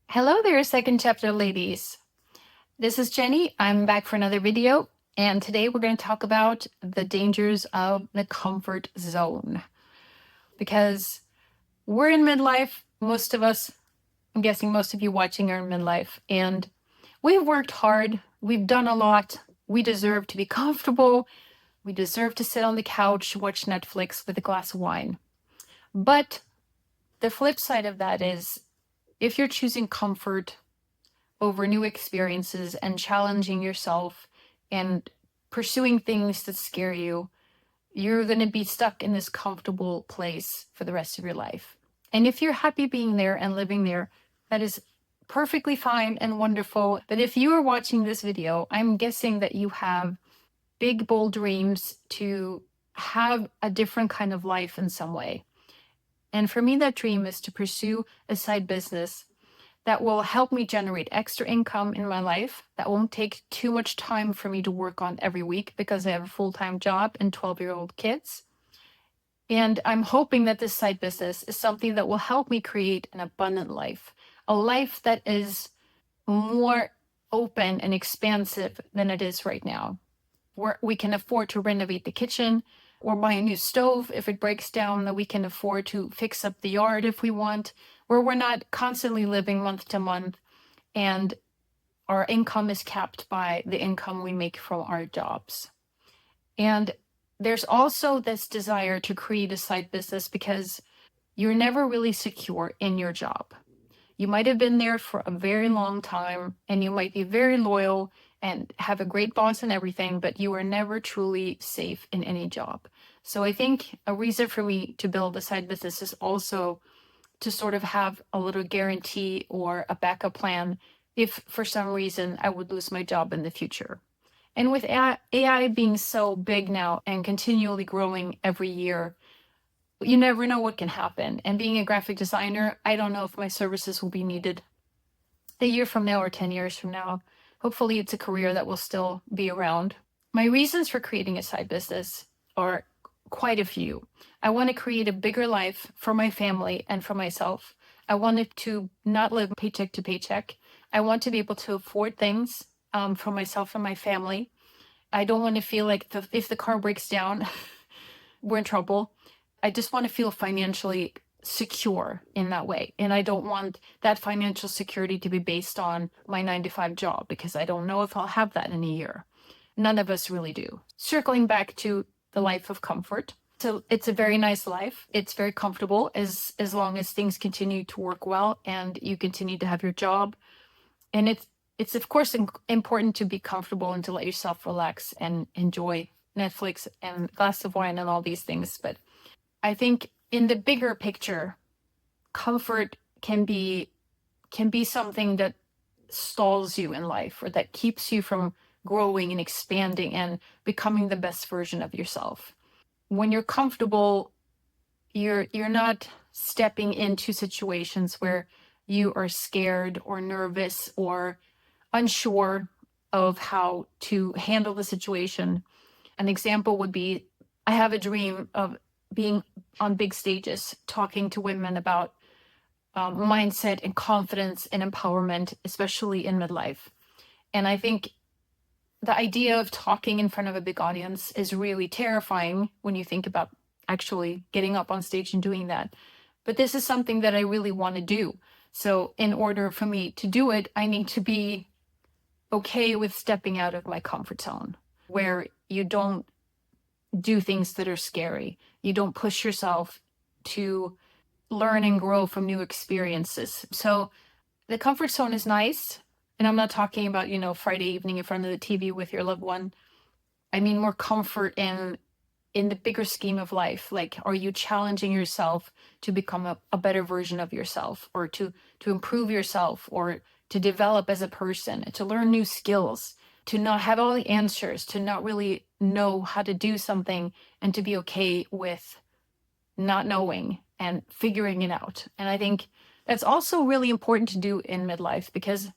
Hello there, second chapter ladies. This is Jenny. I'm back for another video, and today we're going to talk about the dangers of the comfort zone. Because we're in midlife, most of us, I'm guessing most of you watching are in midlife, and we've worked hard, we've done a lot, we deserve to be comfortable, we deserve to sit on the couch, watch Netflix with a glass of wine. But the flip side of that is if you're choosing comfort over new experiences and challenging yourself and pursuing things that scare you, you're going to be stuck in this comfortable place for the rest of your life. And if you're happy being there and living there, that is perfectly fine and wonderful. But if you are watching this video, I'm guessing that you have big, bold dreams to have a different kind of life in some way. And for me, that dream is to pursue a side business that will help me generate extra income in my life, that won't take too much time for me to work on every week because I have a full-time job and 12-year-old kids. And I'm hoping that this side business is something that will help me create an abundant life, a life that is more open and expansive than it is right now, where we can afford to renovate the kitchen or buy a new stove if it breaks down, that we can afford to fix up the yard if we want, where we're not constantly living month to month and our income is capped by the income we make from our jobs. And there's also this desire to create a side business because you're never really secure in your job. You might have been there for a very long time and you might be very loyal and have a great boss and everything, but you are never truly safe in any job. So I think a reason for me to build a side business is also to sort of have a little guarantee or a backup plan if for some reason I would lose my job in the future. And with AI being so big now and continually growing every year, you never know what can happen. And being a graphic designer, I don't know if my services will be needed a year from now or 10 years from now. Hopefully, it's a career that will still be around. My reasons for creating a side business are quite a few. I want to create a bigger life for my family and for myself. I wanted to not live paycheck to paycheck. I want to be able to afford things for myself and my family. I don't want to feel like if the car breaks down, we're in trouble. I just want to feel financially secure in that way. And I don't want that financial security to be based on my 9 to 5 job because I don't know if I'll have that in a year. None of us really do. Circling back to the life of comfort. So it's a very nice life. It's very comfortable as long as things continue to work well and you continue to have your job. And it's of course important to be comfortable and to let yourself relax and enjoy Netflix and a glass of wine and all these things. But I think in the bigger picture, comfort can be something that stalls you in life or that keeps you from growing and expanding and becoming the best version of yourself. When you're comfortable, you're not stepping into situations where you are scared or nervous or unsure of how to handle the situation. An example would be I have a dream of being on big stages, talking to women about mindset and confidence and empowerment, especially in midlife. And I think the idea of talking in front of a big audience is really terrifying when you think about actually getting up on stage and doing that. But this is something that I really want to do. So in order for me to do it, I need to be okay with stepping out of my comfort zone, where you don't do things that are scary. You don't push yourself to learn and grow from new experiences. So the comfort zone is nice. And I'm not talking about, Friday evening in front of the TV with your loved one. I mean more comfort in the bigger scheme of life. Like, are you challenging yourself to become a better version of yourself, or to improve yourself, or to develop as a person, to learn new skills, to not have all the answers, to not really know how to do something, and to be okay with not knowing and figuring it out. And I think that's also really important to do in midlife because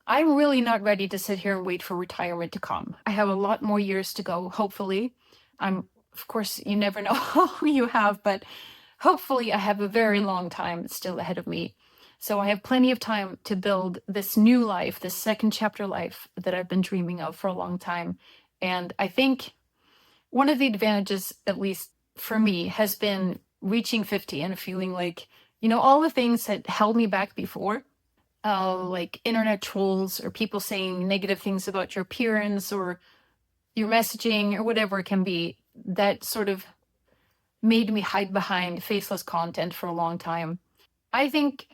I'm really not ready to sit here and wait for retirement to come. I have a lot more years to go, hopefully. Of course, you never know how you have, but hopefully I have a very long time still ahead of me. So I have plenty of time to build this new life, this second chapter life that I've been dreaming of for a long time. And I think one of the advantages, at least for me, has been reaching 50 and feeling like, all the things that held me back before, like internet trolls or people saying negative things about your appearance or your messaging or whatever it can be, that sort of made me hide behind faceless content for a long time. I think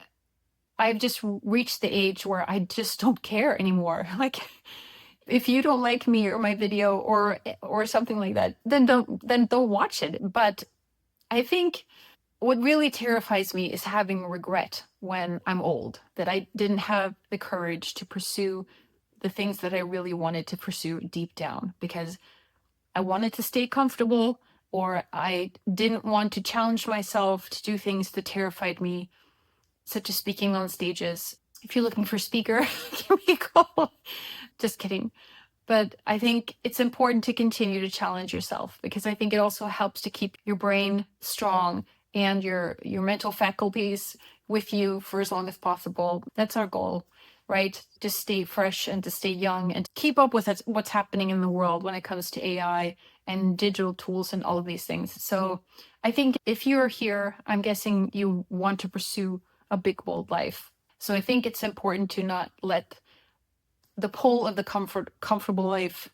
I've just reached the age where I just don't care anymore. Like, if you don't like me or my video or something like that, then don't watch it. But I think what really terrifies me is having regret when I'm old, that I didn't have the courage to pursue the things that I really wanted to pursue deep down because I wanted to stay comfortable, or I didn't want to challenge myself to do things that terrified me, such as speaking on stages. If you're looking for a speaker, give me a call. Just kidding. But I think it's important to continue to challenge yourself because I think it also helps to keep your brain strong and your mental faculties with you for as long as possible. That's our goal, right? To stay fresh and to stay young and keep up with what's happening in the world when it comes to AI and digital tools and all of these things. So I think if you're here, I'm guessing you want to pursue a big, bold life. So I think it's important to not let the pull of the comfortable life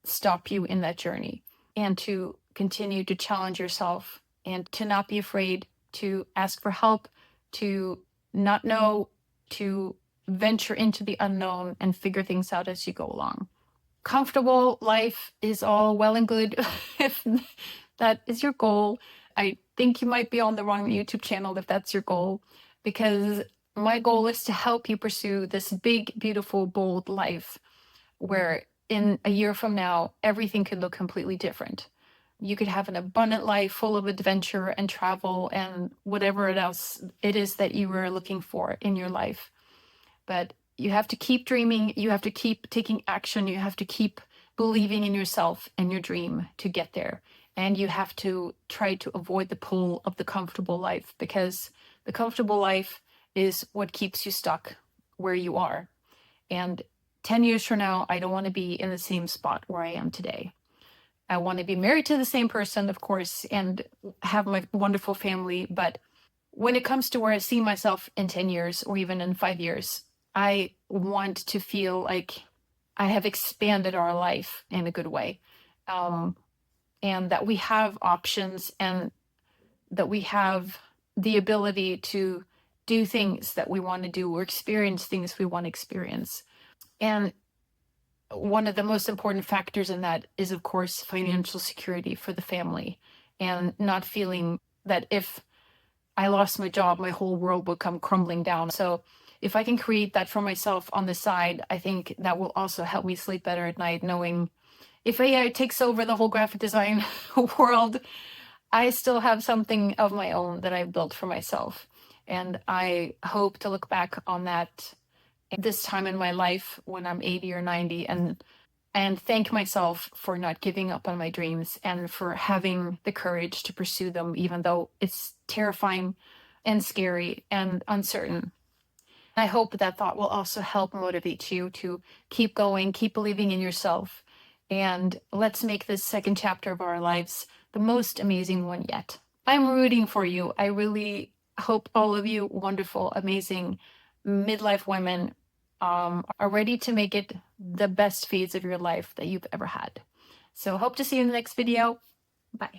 stop you in that journey, and to continue to challenge yourself and to not be afraid to ask for help, to not know, to venture into the unknown and figure things out as you go along. Comfortable life is all well and good if that is your goal. I think you might be on the wrong YouTube channel if that's your goal, because my goal is to help you pursue this big, beautiful, bold life where in a year from now, everything could look completely different. You could have an abundant life full of adventure and travel and whatever else it is that you were looking for in your life. But you have to keep dreaming, you have to keep taking action, you have to keep believing in yourself and your dream to get there. And you have to try to avoid the pull of the comfortable life, because the comfortable life is what keeps you stuck where you are. And 10 years from now, I don't want to be in the same spot where I am today. I want to be married to the same person, of course, and have my wonderful family. But when it comes to where I see myself in 10 years or even in 5 years, I want to feel like I have expanded our life in a good way. And that we have options and that we have the ability to do things that we want to do or experience things we want to experience. And one of the most important factors in that is, of course, financial security for the family, and not feeling that if I lost my job, my whole world would come crumbling down. So if I can create that for myself on the side, I think that will also help me sleep better at night, knowing if AI takes over the whole graphic design world, I still have something of my own that I've built for myself. And I hope to look back on that this time in my life when I'm 80 or 90 and thank myself for not giving up on my dreams and for having the courage to pursue them, even though it's terrifying and scary and uncertain. I hope that thought will also help motivate you to keep going, keep believing in yourself, and let's make this second chapter of our lives the most amazing one yet. I'm rooting for you. I really hope all of you wonderful, amazing midlife women are ready to make it the best phase of your life that you've ever had. So hope to see you in the next video. Bye.